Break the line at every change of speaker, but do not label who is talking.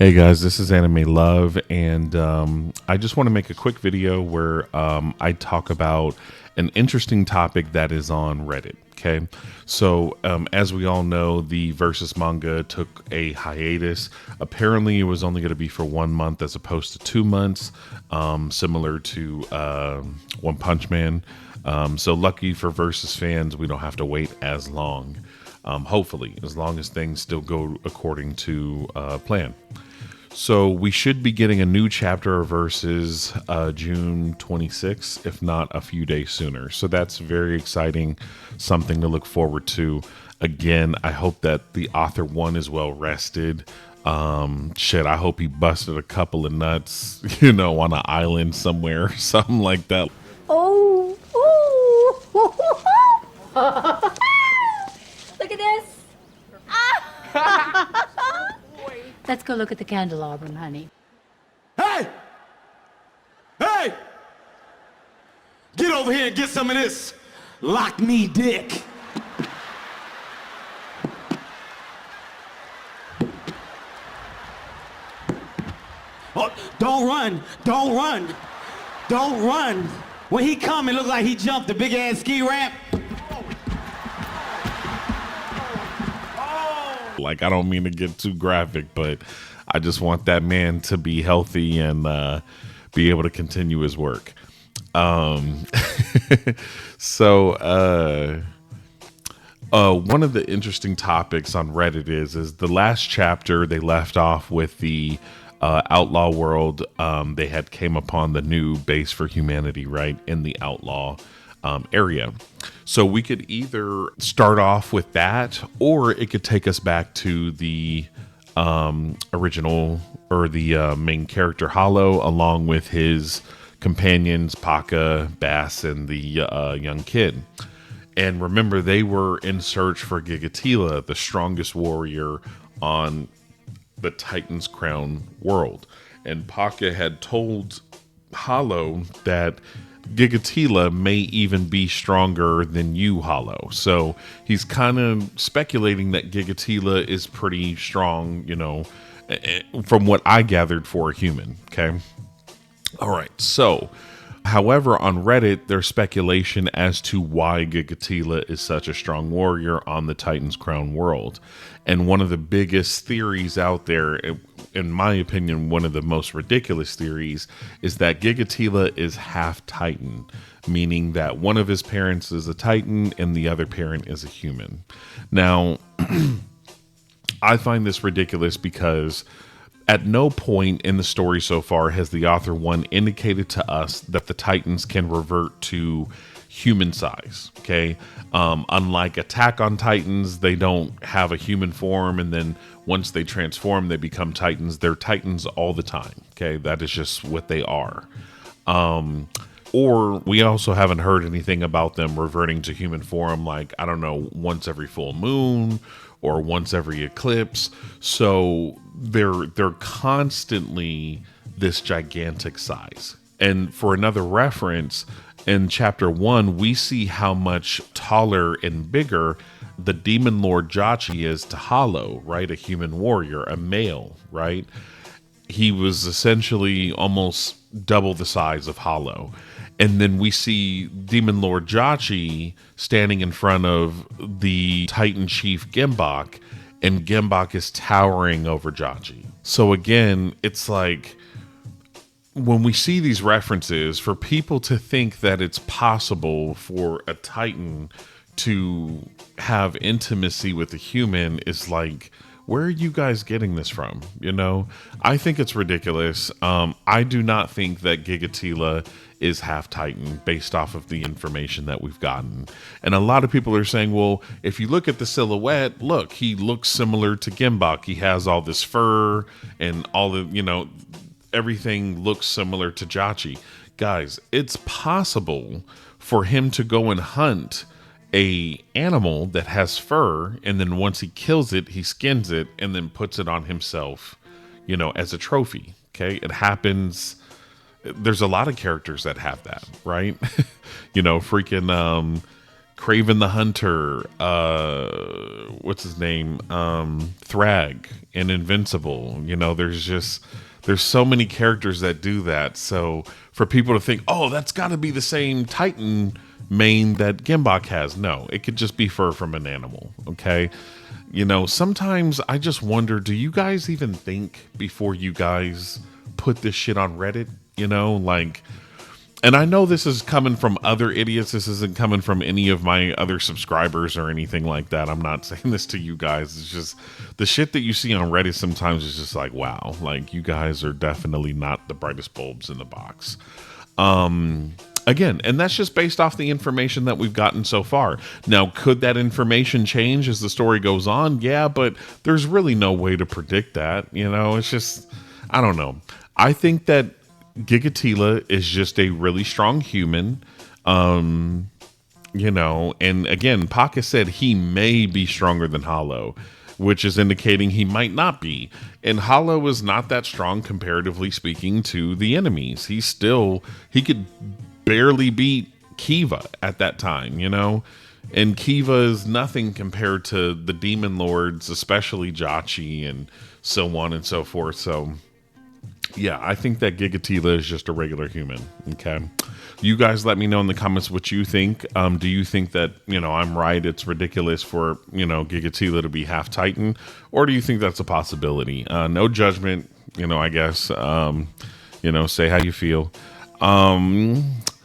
Hey guys, this is Anime Love, and I just want to make a quick video where I talk about an interesting topic that is on Reddit. Okay, so as we all know, the Versus manga took a hiatus. Apparently, it was only going to be for 1 month as opposed to 2 months, similar to One Punch Man. So lucky for Versus fans, we don't have to wait as long. Hopefully, as long as things still go according to plan. So we should be getting a new chapter of Versus June 26th, if not a few days sooner. So that's very exciting, something to look forward to. Again, I hope that the author one is well rested. I hope he busted a couple of nuts, on an island somewhere, something like that.
Oh, look at this. Let's go look at the candelabrum, honey.
Hey! Hey! Get over here and get some of this lock me dick. Oh, don't run. Don't run. Don't run. When he come, it looks like he jumped the big ass ski ramp.
Like, I don't mean to get too graphic, but I just want that man to be healthy and be able to continue his work. One of the interesting topics on Reddit is the last chapter they left off with the outlaw world. They had came upon the new base for humanity, right, in the outlaw area. So we could either start off with that, or it could take us back to the original or the main character Hollow, along with his companions Paka, Bass, and the young kid. And remember, they were in search for Gigatila, the strongest warrior on the Titan's Crown world. And Paka had told Hollow that Gigatila may even be stronger than you, Hollow. So he's kind of speculating that Gigatila is pretty strong, from what I gathered for a human. Okay. All right. So, however, on Reddit, there's speculation as to why Gigatila is such a strong warrior on the Titan's Crown world. And one of the biggest theories out there, in my opinion, one of the most ridiculous theories, is that Gigatila is half Titan, meaning that one of his parents is a Titan and the other parent is a human. Now, I find this ridiculous because at no point in the story so far has the author one indicated to us that the Titans can revert to human size. Okay. Unlike Attack on Titans, they don't have a human form, and then once they transform, they become Titans. They're Titans all the time. Okay. That is just what they are. Or we also haven't heard anything about them reverting to human form, like, I don't know, once every full moon or once every eclipse. So they're constantly this gigantic size. And for another reference, in chapter 1, we see how much taller and bigger the demon lord Jachi is to Hollow, right? A human warrior, a male, right? He was essentially almost double the size of Hollow. And then we see Demon Lord Jachi standing in front of the Titan Chief Gimbok, and Gimbok is towering over Jachi. So again, it's like, when we see these references, for people to think that it's possible for a Titan to have intimacy with a human is like, where are you guys getting this from? I think it's ridiculous. I do not think that Gigatila is half Titan based off of the information that we've gotten. And a lot of people are saying, well, if you look at the silhouette, look, he looks similar to Gimbok. He has all this fur and all the, everything looks similar to Jachi. Guys, it's possible for him to go and hunt a animal that has fur, and then once he kills it, he skins it and then puts it on himself, as a trophy. Okay. It happens. There's a lot of characters that have that, right? Freaking Craven the Hunter, what's his name? Thrag and Invincible. You know, there's so many characters that do that. So for people to think, oh, that's got to be the same Titan mane that Gimbok has. No, it could just be fur from an animal. Okay. You know, sometimes I just wonder, do you guys even think before you guys put this shit on Reddit? You know, like, and I know this is coming from other idiots. This isn't coming from any of my other subscribers or anything like that. I'm not saying this to you guys. It's just the shit that you see on Reddit sometimes is just like, wow, like you guys are definitely not the brightest bulbs in the box. Again, and that's just based off the information that we've gotten so far. Now, could that information change as the story goes on? Yeah, but there's really no way to predict that. You know, it's just, I don't know. I think that Gigatila is just a really strong human. You know, and again, Paka said he may be stronger than Hollow, which is indicating he might not be. And Hollow is not that strong comparatively speaking to the enemies. He could barely beat Kiva at that time, you know? And Kiva is nothing compared to the demon lords, especially Jachi and so on and so forth. So yeah, I think that Gigatila is just a regular human. Okay. You guys let me know in the comments what you think. Do you think that, you know, I'm right, it's ridiculous for, you know, Gigatila to be half Titan? Or do you think that's a possibility? No judgment, you know, I guess. You know, say how you feel.